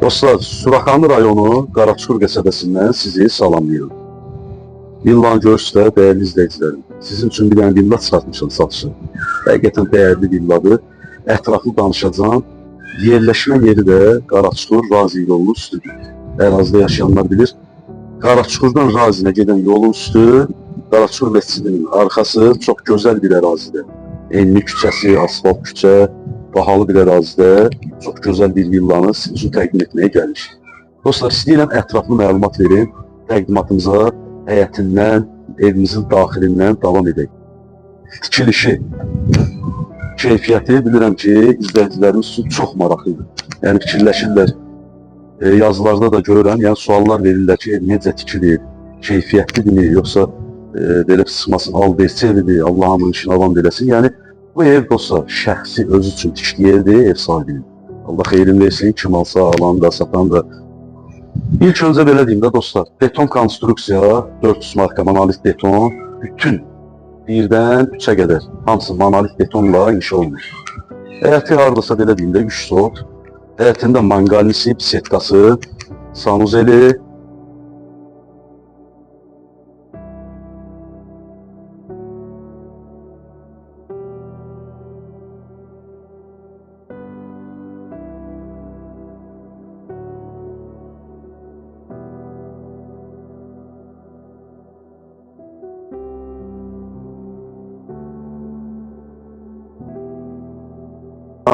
Dostlar, Suraxanı rayonu Qaraçukur qəsəbəsindən sizi salamlayıram. Villanı görüşdə dəyərli izləyicilərim. Sizin üçün bir dənə villa çıxartmışam satışa. Həqiqətən dəyərli villadır. Ətraflı danışacağım. Yerləşmə yeri də Qaraçukur Razi yolunun üstüdür. Ərazidə yaşayanlar bilir. Qaraçukurdan Razinə gedən yolun üstü, Qaraçukur məscidinin arxası çox gözəl bir ərazidir. Enli küçəsi, asfalt küçə, bahalı bir ərazidə çox gözəl bir villanı sizin üçün təqdim etməyə gəlmişik. Dostlar, istəyirəm ətraflı məlumat verin. Təqdimatımıza həyətindən, evimizin daxilindən davam edək. Tikilişi, keyfiyyəti bilirəm ki, izləyicilərimiz üçün çox maraqlıdır. Yəni fikirləşirlər, yazılarda da görürəm, yəni suallar verirlər ki, necə tikilir, keyfiyyətlidir, yoxsa belə sıxmasın, alverçelidir, Allah hamının işini avam eləsin. Yəni bu ev dostlar, şəxsi özü üçün tikiliyerdir, ev sahibinin. Allah xeyrin versin, kim alsa, alan da, satan da. İlk öncə belə deyim də dostlar, beton konstruksiya, 400 marka monolit beton, bütün birdən 3'ə qədər hamısı monolit betonla inşa olunur. Həyəti hardasa belə deyim də 3 sot, həyətində mangalisi, bisetkası, sanuzeli,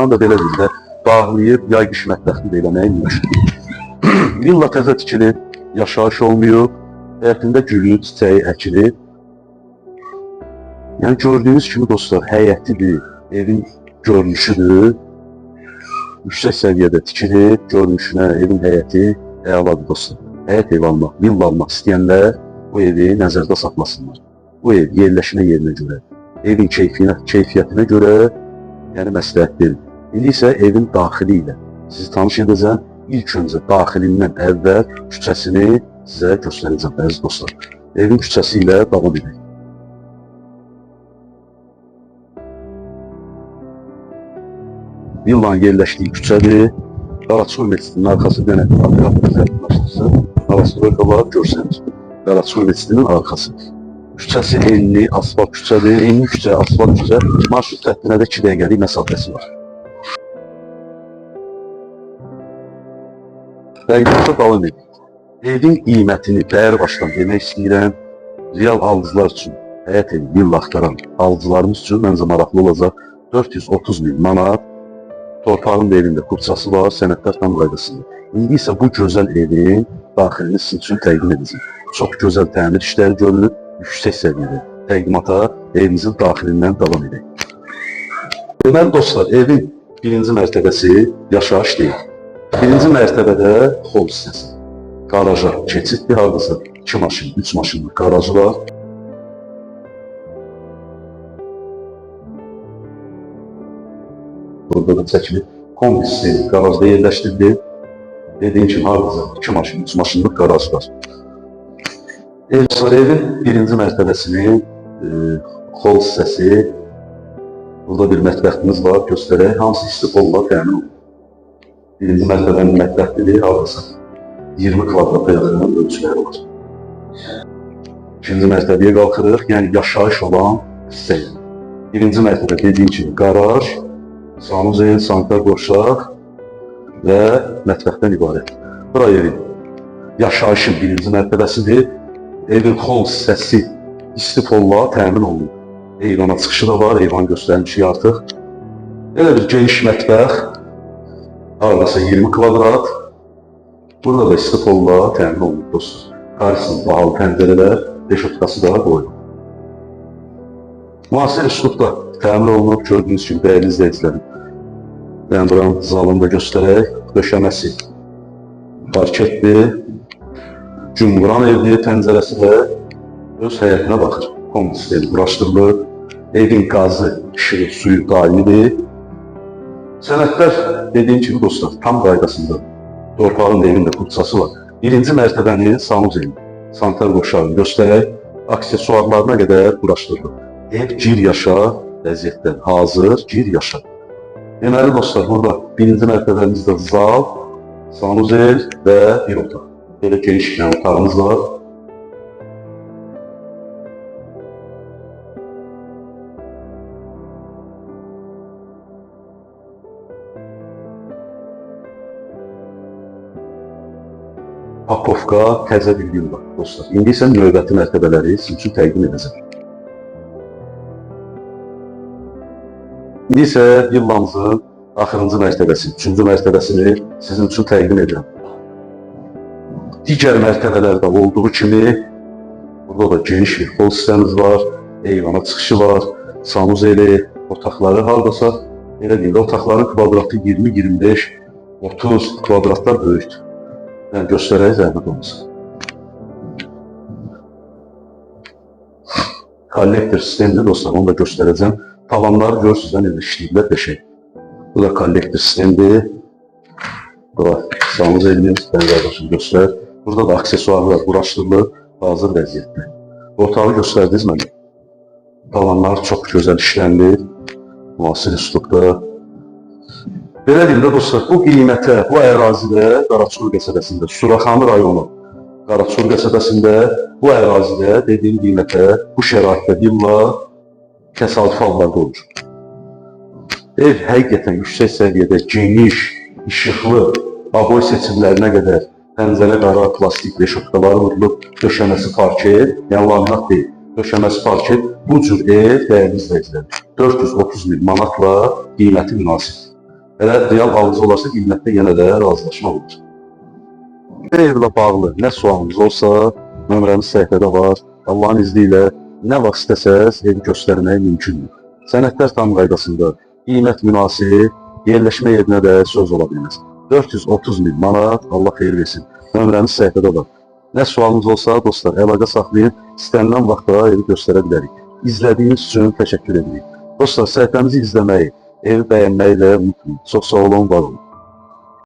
da belə deyim də, bağlayıb yay qış mətbəxini də eləməyə mümkün. Villa təzə tikilib, yaşayış olmuyor, həyətində gülü, çiçəyi əkilib. Yəni gördüyünüz kimi dostlar, həyətidir, evin görünüşüdür. Yüksək səviyyədə tikilib, görünüşünə, evin həyəti əladır dostlar. Həyət ev almaq, villa almaq istəyənlər bu evi nəzərdə saxlasınlar. Bu ev yerləşmə yerinə görə, evin keyfiyyətinə görə yəni məsləhətdir. İndi isə evin daxili ilə sizi tanış edəcəm. İlk öncə daxilindən əvvəl küçəsini sizə göstərəcəm əziz dostlar. Evin küçəsi ilə davam edək. Villanın yerləşdiyi küçədir. Qaraçukur məscidinin arxası dənə Qaraçukur var, görsəniz. Qaraçukur məscidinin arxası. Küçəsi enli, asfalt küçədir. Enli küçə, asfalt küçə. Marşrut xəttinə də 2 dəqiqəlik məsafəsi var. Dəqiqətdə davam edin. Evin qiymətini bəhər başdan demək istəyirəm. Real alıcılar üçün, həyət evi, villa axtaran alıcılarımız üçün məncə maraqlı olacaq. 430.000 manat. Torpağın da evində kurçası var, sənədlər tam qaydasında. İndi isə bu gözəl evin daxilini sizin üçün təqdim edəcəm. Çox gözəl təmir işləri görülür, yüksək səviyyədə. Təqdimata evimizin daxilindən davam edək. Deməli dostlar, evin birinci mərtəbəsi yaşayış deyil. Birinci mərtəbədə hol hissəsi. Qaraja keçiddir, hardasa 2 maşın, 3 maşınlıq qarajı var. Burada da çəkilib kompliksi qarajda yerləşdirildi. Dediyim kimi hardasa 2 maşın, 3 maşınlıq qaraj var. Evin birinci mərtəbəsinin hol hissəsi. Burada bir mətbəximiz var, göstərək. Hamısı istiqolla təmin olunur. Birinci mərtəbənin mətbəxlidir, hardasa 20 kvadrata yaxın ölçüləri var. İkinci mərtəbəyə qalxırıq, yəni yaşayış olan hissəyə. Birinci mərtəbə dediyim kimi qaraj, sanuzel, sanitar qoşaq və mətbəxdən ibarət. Bura evin yaşayışın birinci mərtəbəsidir. Evin hol hissəsi istiqolla təmin olunur. Eyvana çıxışı da var, eyvan göstərmişik artıq. Elə bir geniş mətbəx, hardasa 20 kvadrat. Burada da istiqolla təmin olunur dostlar. Qarşısında bahalı pəncərələr, reşotkası da qoyulur. Müasir üslubda təmin olunub, gördüyünüz kimi dəyərli izləyicilərim. Yəni buranın zalını da göstərək. Döşəməsi parketdir. Cumquran evli pəncərəsi də öz həyətinə baxır. Kompleks quraşdırılır. Evin qazı, işığı, suyu daimidir. Sənədlər dediyim kimi dostlar, tam qaydasında. Torpağın da evində kurçası var. Birinci mərtəbənin sanuzeli, sanitar qoşağını göstərək, aksesuarlarına qədər quraşdırılır. Ev gir yaşa vəziyyətdə, hazır, gir yaşa. Deməli dostlar, burada birinci mərtəbəmizdə zal, sanuzel və bir otaq. Belə geniş bir otağımız var. Pakovka təzə bir villa dostlar. İndi isə növbəti mərtəbələri sizin üçün təqdim edəcəm. İndi isə villamızın axırıncı mərtəbəsi, 3-cü mərtəbəsini sizin üçün təqdim edirəm. Digər mərtəbələrdə olduğu kimi burada da geniş bir hol sistemimiz var, eyvana çıxışı var, sanuzeli, otaqları hardasa elə deyil, otaqların kvadratı 20-25, 30 kvadratlar böyükdür. Yəni göstərək zəhmət olmasın. Kollektor sistemdir dostlar, onu da göstərəcəm. Tavanları görürsünüz, necə işləyirlər qəşəng. Bu da kollektor sistemdir. Bu da sanuzəlimiz, ben qardaşım göstər. Burada da aksesuarlar quraşdırılıb, hazır vəziyyətdə. Otağı göstərdiniz mənə. Tavanlar çox gözəl işləndir. Müasir üslubda. Belə deyim də dostlar, bu qiymətə, bu ərazidə, Qaraçuxur qəsəbəsində, Suraxanı rayonu, Qaraçuxur qəsəbəsində, bu ərazidə dediyim qiymətə, bu şəraitdə villa təsadüf hallarda olur. Ev həqiqətən yüksək səviyyədə, geniş, işıqlı, aboy seçimlərinə qədər, pəncərə qara, plastik reşotkaları vurulub, döşəməsi parket, yəni laminat deyil, döşəməsi parket, bu cür ev dəyərli izləyicilər. 430 min manatla qiyməti münasib. Əgər real alıcı olarsa qiymətdə yenə də razılaşma olur. Bu evlə bağlı nə sualınız olsa, nömrəmiz səhifədə var. Allahın izni ilə nə vaxt istəsəz evi göstərmək mümkündür. Sənədlər tam qaydasında, qiymət münasib, yerləşmə yerinə də söz ola bilməz. 430 min manat, Allah xeyir versin. Nömrəmiz səhifədə var. Nə sualınız olsa dostlar, əlaqə saxlayın, istənilən vaxtda evi göstərə bilərik. İzlədiyiniz üçün təşəkkür edirik. Dostlar, səhifəmizi izləməyi, evi bəyənməklə unutmayın. Çox sağ olun, var olun.